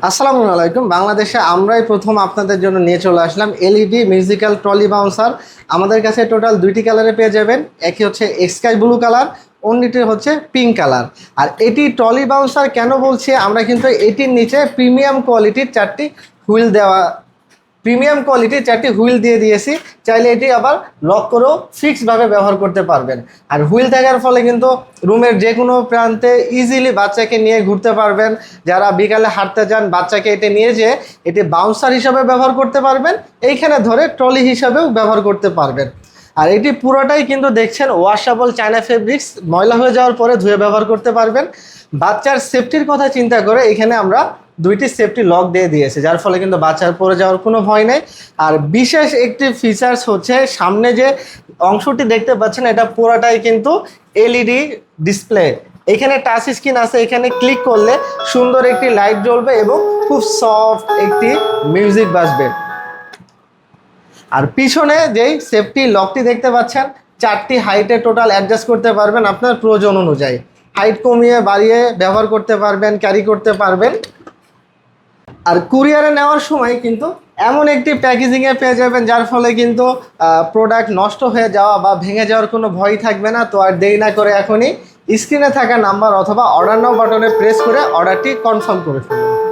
আসসালামু আলাইকুম। বাংলাদেশে আমরাই প্রথম আপনাদের জন্য নিয়ে চলে আসলাম এলইডি মিউজিক্যাল ট্রলি বাউন্সার। আমাদের কাছে টোটাল দুইটি কালারে পেয়ে যাবেন। একটি হচ্ছে স্কাই ব্লু কালার, অন্যটি হচ্ছে পিঙ্ক কালার। আর এটি ট্রলি বাউন্সার কেন বলছি, আমরা কিন্তু এটির নিচে প্রিমিয়াম কোয়ালিটির চারটি হুইল দিয়ে দিয়েছি। চাইলে এটি আবার লক করেও ফিক্সডভাবে ব্যবহার করতে পারবেন। আর হুইল থাকার ফলে কিন্তু রুমের যে কোনো প্রান্তে ইজিলি বাচ্চাকে নিয়ে ঘুরতে পারবেন। যারা বিকালে হাঁটতে যান, বাচ্চাকে এটি নিয়ে যেয়ে এটি বাউন্সার হিসাবে ব্যবহার করতে পারবেন, এইখানে ধরে ট্রলি হিসাবেও ব্যবহার করতে পারবেন। আর এটি পুরোটাই কিন্তু দেখছেন ওয়াশেবল চায়না ফেব্রিক্স, ময়লা হয়ে যাওয়ার পরে ধুয়ে ব্যবহার করতে পারবেন। বাচ্চার সেফটির কথা চিন্তা করে এখানে আমরা দুইটি সেফটি লক দিয়ে দিয়েছে, যার ফলে কিন্তু বাচ্চার পড়ে যাওয়ার কোনো ভয় নেই। আর বিশেষ একটি ফিচার্স হচ্ছে সামনে যে অংশটি দেখতে পাচ্ছেন, এটা পুরোটাই কিন্তু এলইডি ডিসপ্লে। এখানে টাচ স্ক্রিন আছে, এখানে ক্লিক করলে সুন্দর একটি লাইট জ্বলবে এবং খুব সফট একটি মিউজিক বাজবে। আর পিছনে যেই সেফটি লকটি দেখতে পাচ্ছেন, চারটি হাইটে টোটাল অ্যাডজাস্ট করতে পারবেন আপনার প্রয়োজন অনুযায়ী। হাইট কমিয়ে বাড়িয়ে ব্যবহার করতে পারবেন, ক্যারি করতে পারবেন। আর কুরিয়ারে নেওয়ার সময় কিন্তু এমন একটি প্যাকেজিংয়ে পেয়ে যাবেন, যার ফলে কিন্তু প্রোডাক্ট নষ্ট হয়ে যাওয়া বা ভেঙে যাওয়ার কোনো ভয় থাকবে না। তো আর দেরি না করে এখনই স্ক্রিনে থাকা নাম্বার অথবা অর্ডার নাও বাটনে প্রেস করে অর্ডারটি কনফার্ম করে ফেলুন।